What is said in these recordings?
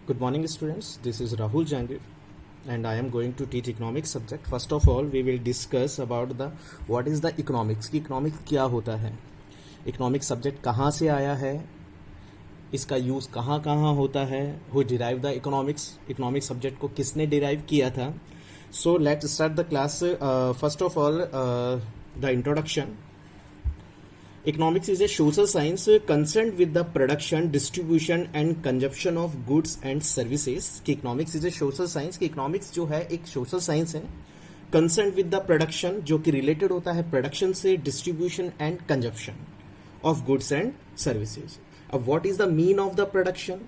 Good morning, students. This is Rahul Jangir, and I am going to teach economics subject. First of all, we will discuss about the what is the economics. कि economics क्या होता है, economics subject कहाँ से आया है, इसका use कहाँ कहाँ होता है, who derive the economics subject को किसने derive किया था. So let's start the class. First of all, the introduction. Economics is a social science concerned with the production, distribution and consumption of goods and services. कि economics is a social science. कि economics जो है एक social science है concerned with the production, जो कि related होता है production से, distribution and consumption of goods and services. अब what is the mean of the production?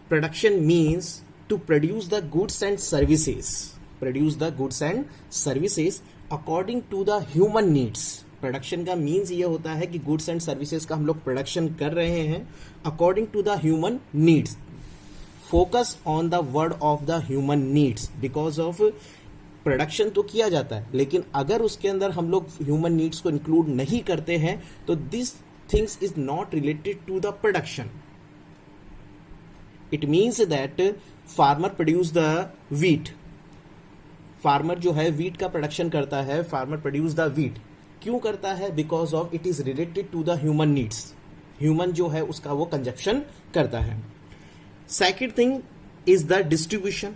Production means to produce the goods and services. Produce the goods and services according to the human needs. Production का means ये होता है कि goods and services का हम लोग production कर रहे हैं according to the human needs. Focus on the word of the human needs. Because of production तो किया जाता है, लेकिन अगर उसके अंदर हम लोग ह्यूमन नीड्स को इंक्लूड नहीं करते हैं तो this things is not related to the production. It means that farmer produce the wheat. Farmer जो है वीट का प्रोडक्शन करता है, फार्मर प्रोड्यूस द वीट. क्यों करता है? Because of it is related to the human needs. Human जो है उसका वो कंजप्शन करता है. Second thing is the distribution.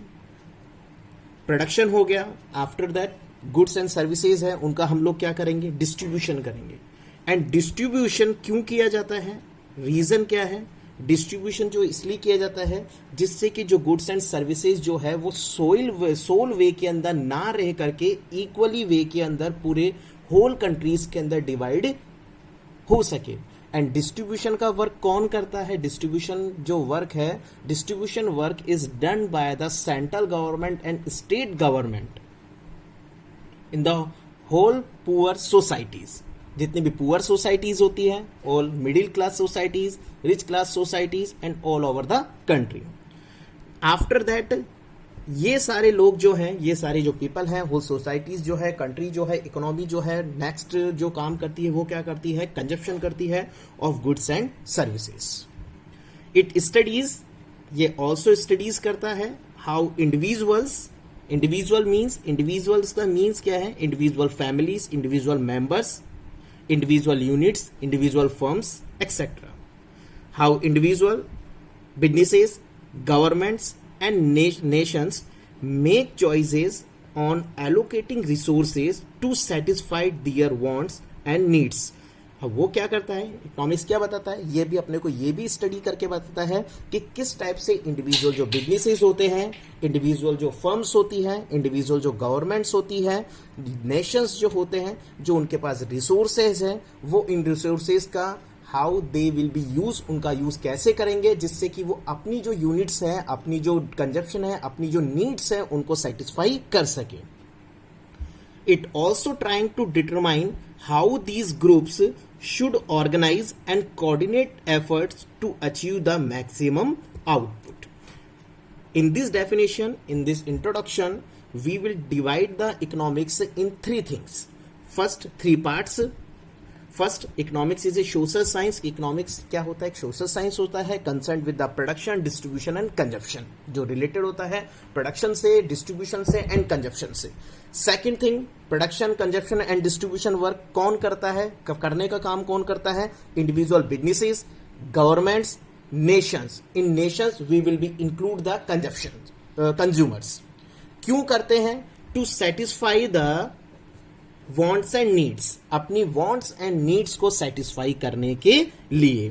Production हो गया, after that goods and services है उनका हम लोग क्या करेंगे? डिस्ट्रीब्यूशन करेंगे. एंड डिस्ट्रीब्यूशन क्यों किया जाता है? रीजन क्या है? डिस्ट्रीब्यूशन जो इसलिए किया जाता है जिससे कि जो गुड्स एंड सर्विसेज जो है वो सोल वे के अंदर ना रह करके इक्वली वे के अंदर पूरे होल कंट्रीज के अंदर डिवाइड हो सके. एंड डिस्ट्रीब्यूशन का वर्क कौन करता है? डिस्ट्रीब्यूशन जो वर्क है, distribution work is done by the central government and state government in the whole poor societies. जितनी भी पुअर सोसाइटीज होती है, all middle class societies, rich class societies and all over the country. After that ये सारे लोग जो हैं, ये सारे जो पीपल हैं, होल सोसाइटीज जो है, कंट्री जो है, इकोनॉमी जो है, नेक्स्ट जो काम करती है वो क्या करती है? कंजप्शन करती है of goods and services. It studies, ये ऑल्सो स्टडीज करता है how individuals. Individual means, individuals का मीन्स क्या है? Individual families, individual members, individual units, individual firms etcetera. How individual businesses, governments and nations make choices on allocating resources to satisfy their wants and needs. अब वो क्या करता है? Economics क्या बताता है? ये भी अपने को ये भी स्टडी करके बताता है कि किस टाइप से इंडिविजुअल जो बिजनेसेस होते हैं, इंडिविजुअल जो फर्म्स होती हैं, इंडिविजुअल जो गवर्नमेंट्स होती है, नेशंस जो होते हैं, जो उनके पास रिसोर्सेज हैं, वो इन रिसोर्सेज का how they will be use, उनका यूज कैसे करेंगे जिससे कि वो अपनी जो यूनिट्स हैं, अपनी जो कंजप्शन है, अपनी जो नीड्स हैं उनको सेटिस्फाई कर सके. It also trying to determine how these groups should organise and coordinate efforts to achieve the maximum output. In this definition, in this introduction, we will divide the economics in three things. First, three parts. First, economics is a social science. Economics क्या होता है? एक social science होता है concern with the production, distribution and consumption, जो related होता है production से, डिस्ट्रीब्यूशन से एंड कंजप्शन से. Second thing, production, consumption and distribution work कौन करता है? करने का काम कौन करता है? Individual businesses, governments, nations. In nations we will be include the consumers. क्यों करते हैं? To satisfy the wants and needs. अपनी वॉन्ट्स एंड नीड्स को सेटिस्फाई करने के लिए.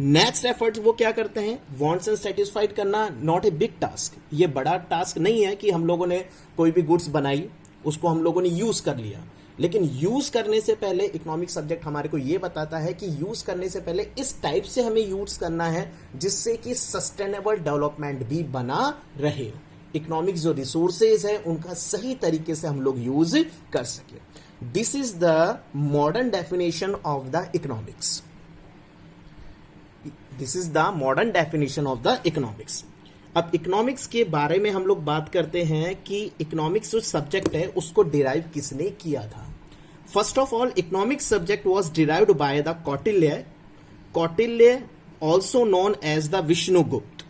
नेक्स्ट एफर्ट्स वो क्या करते हैं? वॉन्ट्स एंड सेटिस्फाइड करना नॉट ए बिग टास्क. ये बड़ा टास्क नहीं है कि हम लोगों ने कोई भी गुड्स बनाई, उसको हम लोगों ने यूज कर लिया. लेकिन यूज करने से पहले इकोनॉमिक सब्जेक्ट हमारे को ये बताता है कि यूज करने से पहले इस टाइप से हमें यूज करना है जिससे कि सस्टेनेबल डेवलपमेंट भी बना रहे. इकोनॉमिक्स जो रिसोर्सेज है उनका सही तरीके से हम लोग यूज कर सके. This is the modern definition of the economics. This is the modern definition of the economics. अब इकोनॉमिक्स के बारे में हम लोग बात करते हैं कि इकोनॉमिक्स जो सब्जेक्ट है उसको डिराइव किसने किया था. First of all, economics subject was derived by the Kautilya, also known as the Vishnugupta,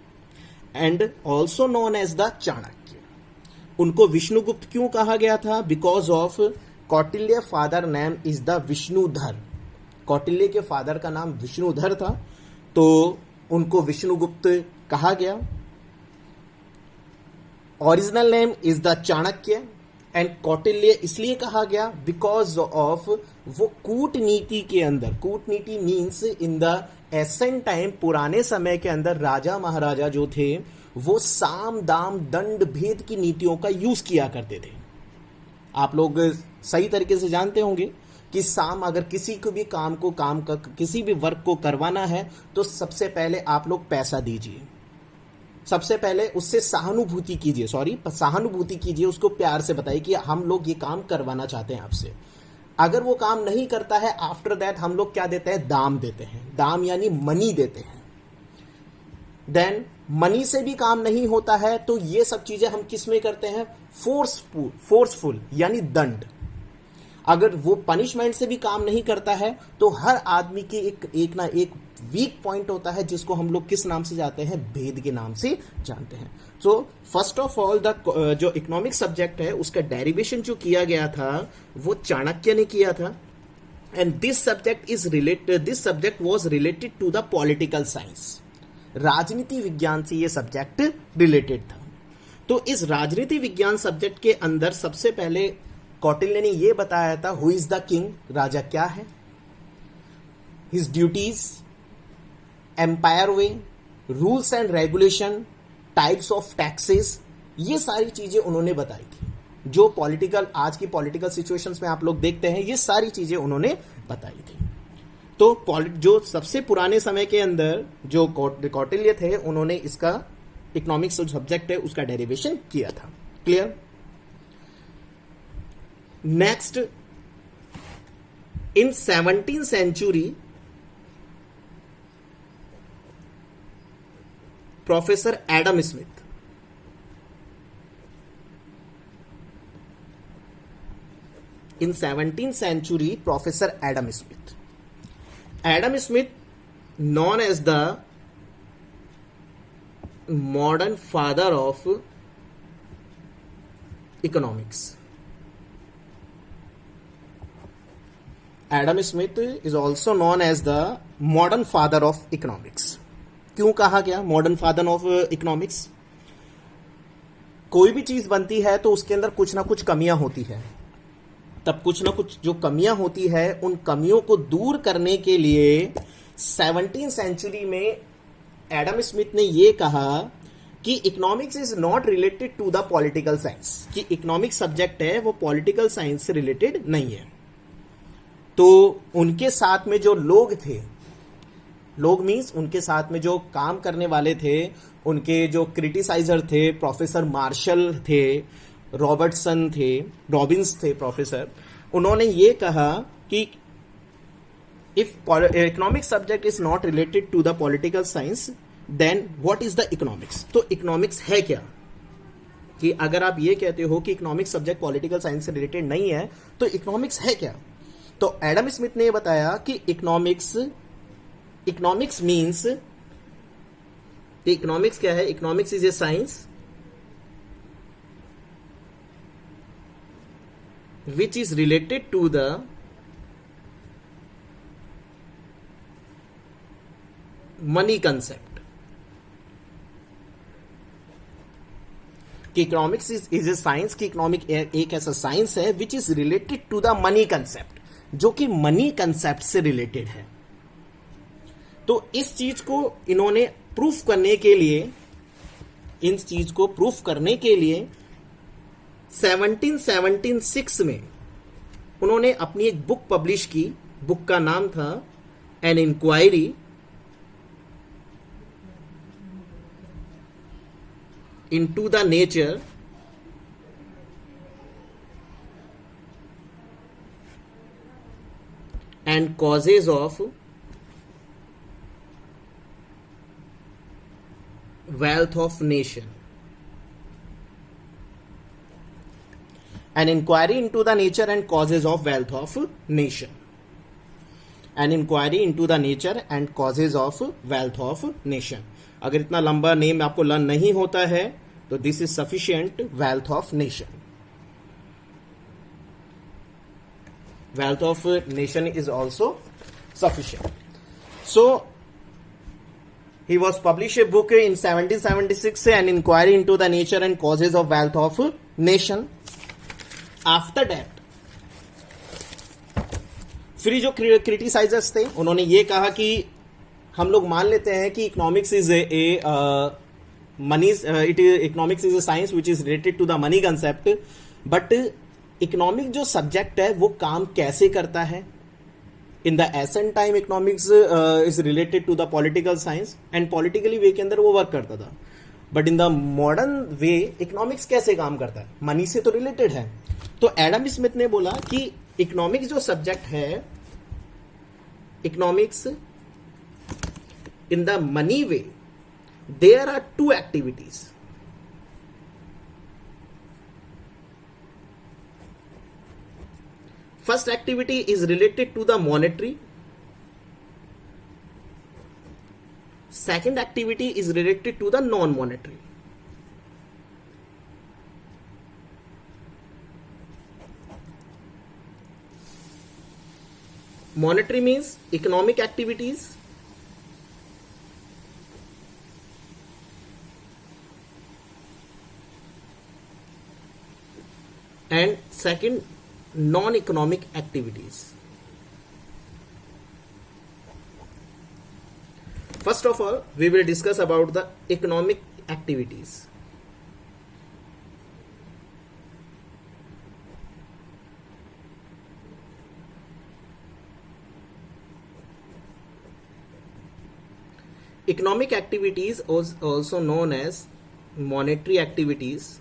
and also known as the Chanakya. उनको विष्णुगुप्त क्यों कहा गया था? Because of Kautilya father name is the Vishnudhar. Kautilya के फादर का नाम विष्णुधर था, तो उनको विष्णुगुप्त कहा गया। Original name is the Chanakya and Kautilya इसलिए कहा गया बिकॉज ऑफ वो कूटनीति के अंदर, कूटनीति means in the ancient time, पुराने समय के अंदर राजा महाराजा जो थे वो साम दाम दंड भेद की नीतियों का यूज किया करते थे। आप लोग सही तरीके से जानते होंगे कि साम, अगर किसी को भी किसी भी वर्क को करवाना है तो सबसे पहले आप लोग पैसा दीजिए, सबसे पहले उससे सहानुभूति कीजिए, उसको प्यार से बताइए कि हम लोग ये काम करवाना चाहते हैं आपसे। अगर वो काम नहीं करता है, आफ्टर दैट हम लोग क्या देते हैं? दाम देते हैं। दाम यानी मनी देते हैं। देन मनी से भी काम नहीं होता है तो ये सब चीजें हम किस में करते हैं? फोर्सफुल यानी दंड। अगर वो पनिशमेंट से भी काम नहीं करता है तो हर आदमी की एक ना एक वीक पॉइंट होता है जिसको हम लोग किस नाम से जानते हैं? भेद के नाम से जानते हैं। सो फर्स्ट ऑफ ऑल जो इकोनॉमिक सब्जेक्ट है उसका डेरिवेशन जो किया गया था वो चाणक्य ने किया था। And this subject was related to the political science. राजनीति विज्ञान से ये सब्जेक्ट रिलेटेड था। तो इस राजनीति विज्ञान सब्जेक्ट के अंदर सबसे पहले कौटिल्य ने यह बताया था हु इज द किंग, राजा क्या है, his duties, empire way, rules and regulation, types of taxes, ये सारी चीजें उन्होंने बताई थी। जो आज की पॉलिटिकल सिचुएशंस में आप लोग देखते हैं, ये सारी चीजें उन्होंने बताई थी। तो जो सबसे पुराने समय के अंदर जो कौटिल्य थे, उन्होंने इसका इकोनॉमिक्स सब्जेक्ट है उसका डेरिवेशन किया था। Clear? Next, in 17th century professor Adam Smith, in 17th century Professor Adam Smith known as the modern father of economics. Adam Smith is also known as the modern father of economics. क्यों कहा गया modern father of economics? कोई भी चीज बनती है तो उसके अंदर कुछ ना कुछ कमियां होती है, तब कुछ ना कुछ जो कमियां होती है उन कमियों को दूर करने के लिए 17th सेंचुरी में एडम स्मिथ ने यह कहा कि economics is not related to the political science, कि इकोनॉमिक्स सब्जेक्ट है वो पॉलिटिकल साइंस से रिलेटेड नहीं है। तो उनके साथ में जो लोग थे, लोग मीन्स उनके साथ में जो काम करने वाले थे, उनके जो क्रिटिसाइजर थे, प्रोफेसर मार्शल थे, रॉबिन्स थे प्रोफेसर, उन्होंने ये कहा कि if economic subject is not related to the political science then what is the economics? तो इकोनॉमिक्स है क्या? कि अगर आप ये कहते हो कि इकोनॉमिक सब्जेक्ट पॉलिटिकल साइंस से रिलेटेड नहीं है तो इकोनॉमिक्स है क्या? तो एडम स्मिथ ने बताया कि इकोनॉमिक्स मीन्स, इकोनॉमिक्स क्या है? Economics is a science which is related to the money concept. कि इकोनॉमिक्स इज ए साइंस, कि इकोनॉमिक एक ऐसा साइंस है which is related to the money concept, जो कि मनी कंसेप्ट से रिलेटेड है। तो इस चीज को इन्होंने प्रूफ करने के लिए 1776 में उन्होंने अपनी एक बुक पब्लिश की। बुक का नाम था an inquiry into the nature and causes of wealth of nation. An inquiry into the nature and causes of wealth of nation. An inquiry into the nature and causes of wealth of nation. अगर इतना लंबा name आपको learn नहीं होता है तो this is sufficient wealth of nation. Wealth of nation is also sufficient. So he was published a book in 1776, an inquiry into the nature and causes of wealth of nation. After that, फिर जो criticisers थे उन्होंने ये कहा कि हम लोग मान लेते हैं कि economics is a economics is a science which is related to the money concept, but economic जो सब्जेक्ट है वो काम कैसे करता है. In the ancient time economics is related to the political science and politically way के अंदर वो वर्क करता था. But in the modern way economics कैसे काम करता है, मनी से तो रिलेटेड है. तो एडम स्मिथ ने बोला कि इकोनॉमिक्स जो सब्जेक्ट है, economics in the money way, there are two activities. First activity is related to the monetary. Second activity is related to the non-monetary. Monetary means economic activities. And second, non-economic activities. First of all, we will discuss about the economic activities. Economic activities is also known as monetary activities.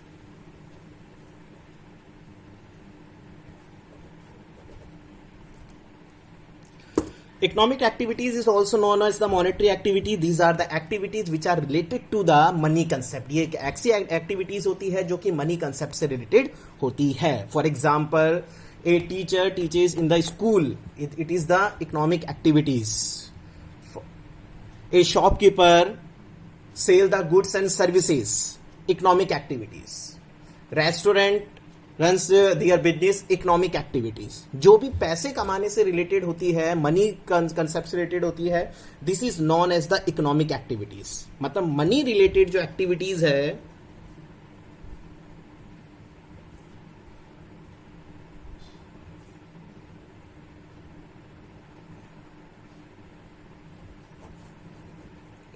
Economic activities is also known as the monetary activity. These are the activities which are related to the money concept. ये एक ऐसी activities होती है जो कि money concept से related होती है. For example, a teacher teaches in the school. It is the economic activities. A shopkeeper sell the goods and services. Economic activities. Restaurant runs their business. Economic activities. जो भी पैसे कमाने से related होती है, मनी कंसेप्ट से related होती है, this is known as the economic activities. मतलब मनी रिलेटेड जो एक्टिविटीज है,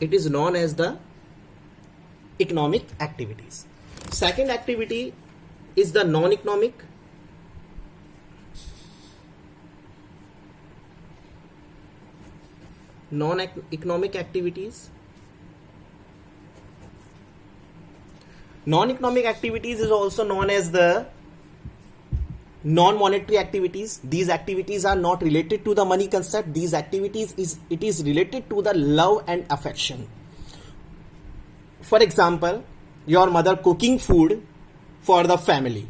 it is known as the economic activities. Second activity is the non-economic. Non-economic activities. Non-economic activities is also known as the non-monetary activities. These activities are not related to the money concept. These activities is related to the love and affection. For example, your mother cooking food for the family.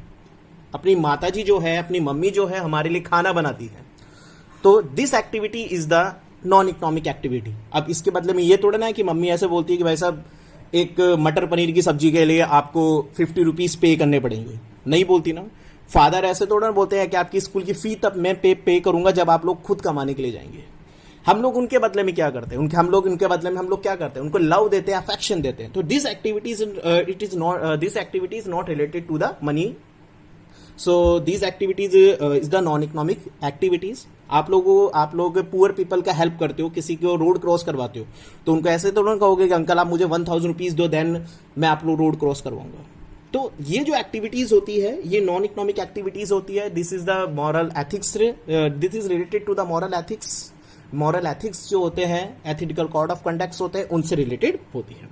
अपनी माता जी जो है, अपनी mummy जो है, हमारे लिए खाना बनाती है. तो this activity is the non economic activity. अब इसके बदले में ये थोड़ा ना है कि मम्मी ऐसे बोलती है कि भाई साहब एक मटर पनीर की सब्जी के लिए आपको 50 रुपीज पे करने पड़ेंगे. नहीं बोलती ना. फादर ऐसे थोड़ा ना बोलते हैं कि आपकी स्कूल की फी तब मैं पे करूंगा जब आप लोग खुद कमाने के लिए जाएंगे. हम लोग उनके बदले में क्या करते हैं, हम लोग उनके बदले में हम लोग क्या करते हैं, उनको लव देते हैं, अफेक्शन देते हैं. तो this activities this activity is not related to the money. So this activities is the non economic activities. आप लोग पुअर पीपल का हेल्प करते हो, किसी को रोड क्रॉस करवाते हो, तो उनको ऐसे तो नहीं कहोगे कि अंकल आप मुझे 1000 रुपीज दो, देन मैं आप लोग रोड क्रॉस करवाऊंगा. तो ये जो एक्टिविटीज होती है ये नॉन इकोनॉमिक एक्टिविटीज होती है. This is the moral ethics. This is related to the moral ethics. Moral ethics जो होते हैं, एथिकल कोड ऑफ कंडक्ट होते हैं, उनसे रिलेटेड होती है.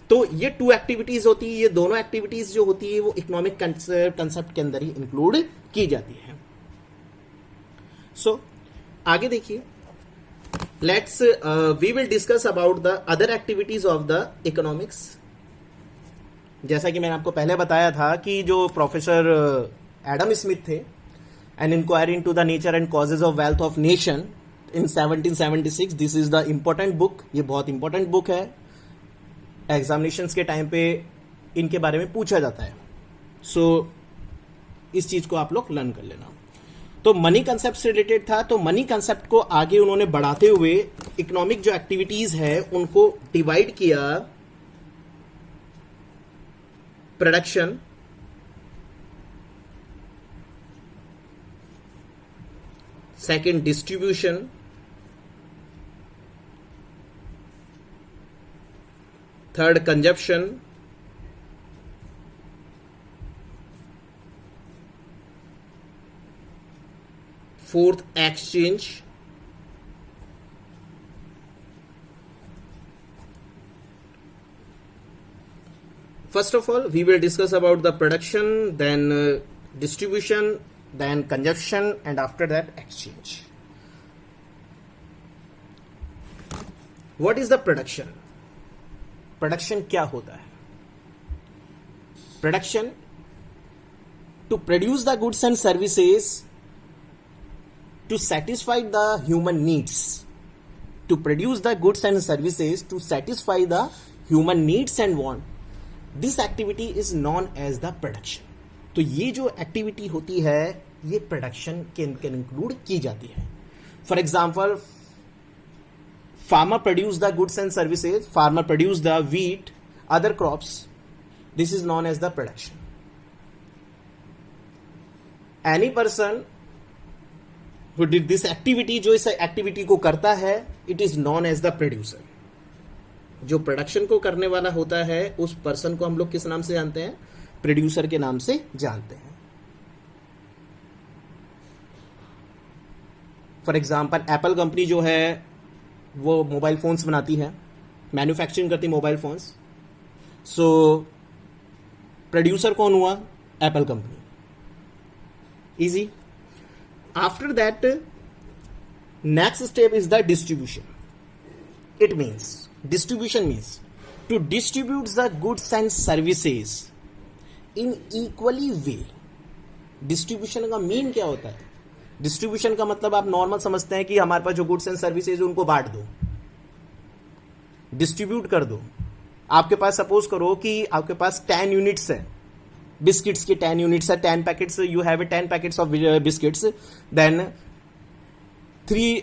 तो ये 2 एक्टिविटीज होती है. ये दोनों एक्टिविटीज जो होती है वो इकोनॉमिक कंसेप्ट के अंदर ही इंक्लूड की जाती है. सो आगे देखिए, let's we will discuss about the other activities of the economics. जैसा कि मैंने आपको पहले बताया था कि जो प्रोफेसर एडम स्मिथ थे, an inquiry into the nature and causes of wealth of nation in 1776. This is the important book. ये बहुत इंपॉर्टेंट बुक है. एग्जामिनेशंस के टाइम पे इनके बारे में पूछा जाता है। सो इस चीज को आप लोग लर्न कर लेना। तो मनी कंसेप्ट से रिलेटेड था, तो मनी कंसेप्ट को आगे उन्होंने बढ़ाते हुए इकोनॉमिक जो एक्टिविटीज है उनको डिवाइड किया। Production, second distribution, third consumption, fourth exchange, first of all we will discuss about the production, then distribution, then consumption, and after that exchange. What is the production? Production क्या होता है? Production, to produce the goods and services to satisfy the human needs, to produce the goods and services to satisfy the human needs and want, this activity is known as the production. तो ये जो activity होती है ये production के include की जाती है। For example, farmer produce the goods and services, farmer produce the wheat, other crops, this is known as the production. Any person who did this activity, जो इस एक्टिविटी को करता है, it is known as the producer. जो production को करने वाला होता है उस पर्सन को हम लोग किस नाम से जानते हैं? प्रोड्यूसर के नाम से जानते हैं। फॉर एग्जाम्पल, एप्पल कंपनी जो है वो मोबाइल फोन्स बनाती है, मैन्युफैक्चरिंग करती है मोबाइल फोन्स। सो प्रोड्यूसर कौन हुआ? Apple company. Easy. After that, next step is the distribution. It means, distribution means to distribute the goods and services in equally way. Distribution का मीन क्या होता है? Distribution का मतलब आप नॉर्मल समझते हैं कि हमारे पास जो गुड्स एंड सर्विसेज उनको बांट दो, डिस्ट्रीब्यूट कर दो। आपके पास सपोज करो कि आपके पास 10 यूनिट्स है, बिस्किट्स की 10 यूनिट्स है, 10 packets, you have 10 packets of biscuits, then 3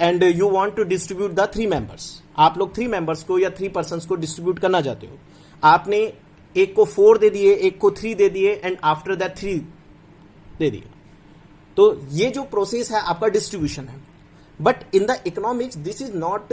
and you want to distribute the 3 members. आप लोग 3 मेंबर्स को या 3 पर्सन्स को डिस्ट्रीब्यूट करना चाहते हो। आपने एक को 4 दे दिए, एक को 3 दे दिए, एंड आफ्टर दैट 3 दे दिए। तो ये जो प्रोसेस है आपका डिस्ट्रीब्यूशन है। But in the economics this is not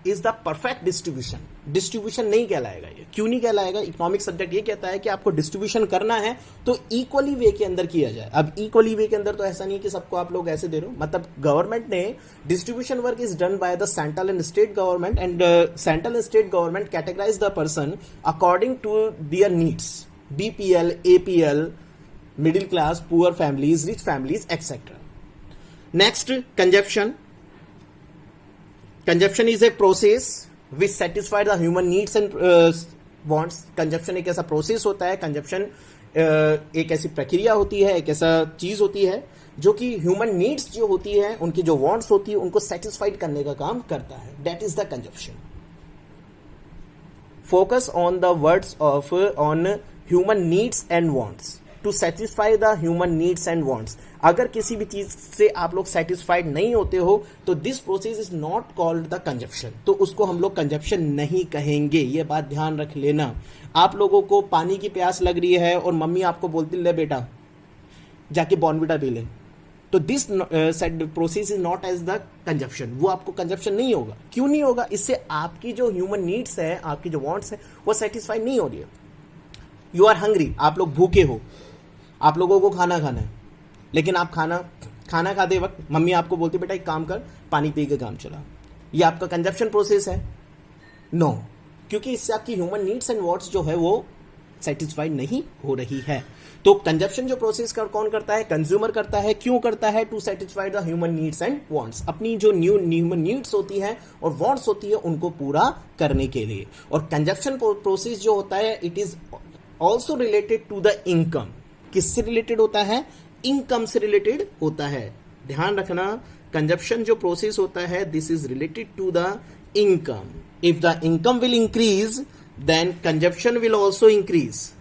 is the perfect distribution. Distribution नहीं कहलाएगा ये। क्यों नहीं कहलाएगा? इकोनॉमिक सब्जेक्ट ये कहता है कि आपको डिस्ट्रीब्यूशन करना है तो इक्वली वे के अंदर किया जाए। अब इक्वली वे के अंदर तो ऐसा नहीं है कि सबको आप लोग ऐसे दे रहे हो। मतलब गवर्नमेंट ने distribution work is done by the central and state government, and central and state government categorise the person according to their needs, BPL, APL, middle class, poor families, rich families, etcetera. Next, consumption. Consumption is a process which satisfy the human needs and wants. Consumption एक ऐसा process होता है, consumption एक ऐसी प्रक्रिया होती है, एक ऐसा चीज होती है जो कि ह्यूमन नीड्स जो होती है, उनकी जो वांट्स होती है, उनको सेटिस्फाइड करने का काम करता है। That is the consumption. Focus on the words of on human needs and wants to satisfy the human needs and wants. अगर किसी भी चीज से आप लोग सेटिस्फाइड नहीं होते हो तो this process is not called the consumption, तो उसको हम लोग कंजप्शन नहीं कहेंगे। ये बात ध्यान रख लेना। आप लोगों को पानी की प्यास लग रही है और मम्मी आपको बोलती ले बेटा जाके बॉर्नविटा पी ले, तो this process is not as the consumption. वो आपको कंजप्शन नहीं होगा। क्यों नहीं होगा? इससे आपकी जो ह्यूमन नीड्स है, आपकी जो वांट्स है, वो सेटिस्फाई नहीं हो रही है। यू आर हंग्री, आप लोग भूखे हो, आप लोगों को खाना खाना है, लेकिन आप खाना खाते वक्त मम्मी आपको बोलती बेटा एक काम कर, पानी पी के काम चला। ये आपका कंजप्शन प्रोसेस है? नो, क्योंकि इससे आपकी ह्यूमन नीड्स एंड वांट्स जो है वो सेटिस्फाई नहीं हो रही है। तो कंजप्शन जो प्रोसेस कौन करता है? कंज्यूमर करता है। क्यों करता है? To satisfy the human needs and wants. अपनी जो ह्यूमन नीड्स होती है और वांट्स होती है उनको पूरा करने के लिए। और कंजप्शन प्रोसेस जो होता है it is also related to the income. किससे रिलेटेड होता है? इनकम से रिलेटेड होता है। ध्यान रखना, कंजप्शन जो प्रोसेस होता है this is related to the income. If the income will increase then consumption will also increase.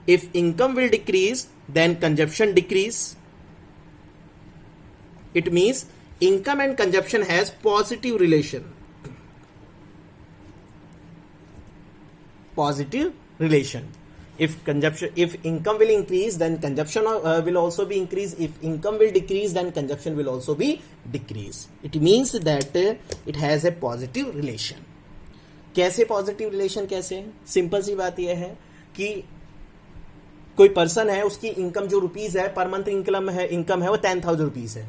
If income will decrease, then consumption decrease. It means income and consumption has positive relation. Positive relation. If income will increase, then consumption will also be increase. If income will decrease, then consumption will also be decrease. It means that it has a positive relation. कैसे positive relation कैसे? Simple सी बात यह है कि कोई person है, उसकी income जो रुपीज है, पर मंथ इनकम है वो 10,000 रुपीज है.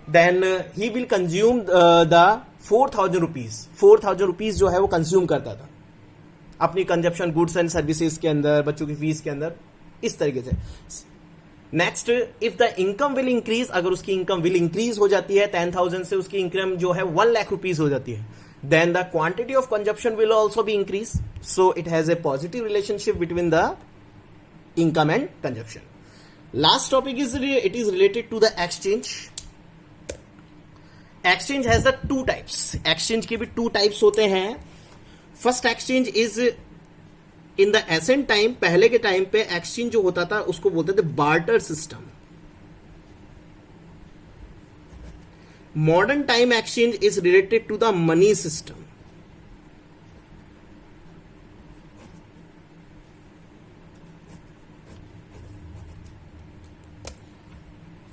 Then he will consume the 4,000 rupees. 4,000 rupees जो है वो कंज्यूम करता था अपनी कंजप्शन गुड्स एंड सर्विसेज के अंदर, बच्चों की फीस के अंदर, इस तरीके से. Next, if the income will increase, अगर उसकी इनकम विल इंक्रीज हो जाती है 10,000 से उसकी इनकम जो है 1 लाख रुपीज हो जाती है, then the quantity of consumption will also be increase. So it has a positive relationship between the income and consumption. Last topic is it is related to the exchange. Exchange has the 2 types. Exchange के भी 2 types होते हैं. First exchange is in the ancient time. पहले के time पे exchange जो होता था उसको बोलते थे barter system. Modern time exchange is related to the money system.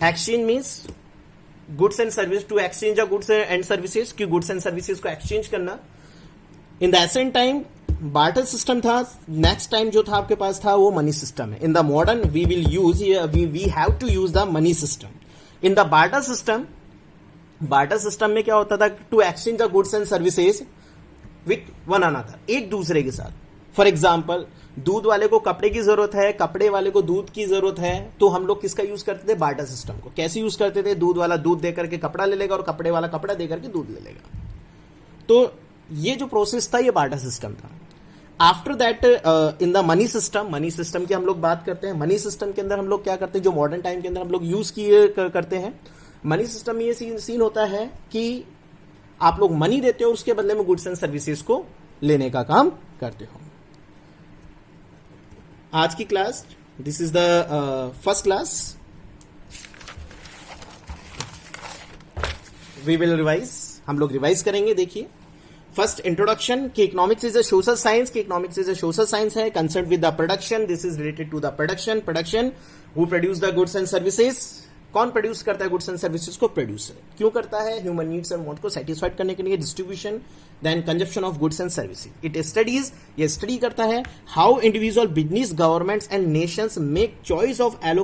Exchange means goods and service, to exchange a goods and services, की गुड्स एंड सर्विसेज को एक्सचेंज करना. In the ancient time barter system था. Next time जो था आपके पास था वो मनी सिस्टम है. In the modern we will use we have to use the money system. In the barter system में क्या होता था? To exchange the goods and services with one another, एक दूसरे के साथ. फॉर एग्जाम्पल, दूध वाले को कपड़े की जरूरत है, कपड़े वाले को दूध की जरूरत है, तो हम लोग किसका यूज करते थे? बार्टर सिस्टम को. कैसे यूज करते थे? दूध वाला दूध देकर के कपड़ा ले लेगा और कपड़े वाला कपड़ा देकर के दूध ले लेगा. तो ये जो प्रोसेस था ये बार्टर सिस्टम था. After that in the money system की हम लोग बात करते हैं. मनी सिस्टम के अंदर हम लोग क्या करते हैं, जो मॉडर्न टाइम के अंदर हम लोग यूज करते हैं. मनी सिस्टम में ये सीन होता है कि आप लोग मनी देते हो, उसके बदले में गुड्स एंड सर्विसेज को लेने का काम करते हो. आज की class, this is the first class. We will revise, हम लोग रिवाइज करेंगे. देखिए, फर्स्ट इंट्रोडक्शन कि economics is a social science. कि economics is a social science है, concern with the production. This is related to the production. Who produce the goods and services. कौन produce करता है गुड्स एंड सर्विसेज को? Producer. क्यों करता है? Human needs and want को सेटिस्फाइड करने के लिए. Distribution, then consumption of goods and services. It studies, ये स्टडी करता है how individual, business, governments and nations make choice of allocate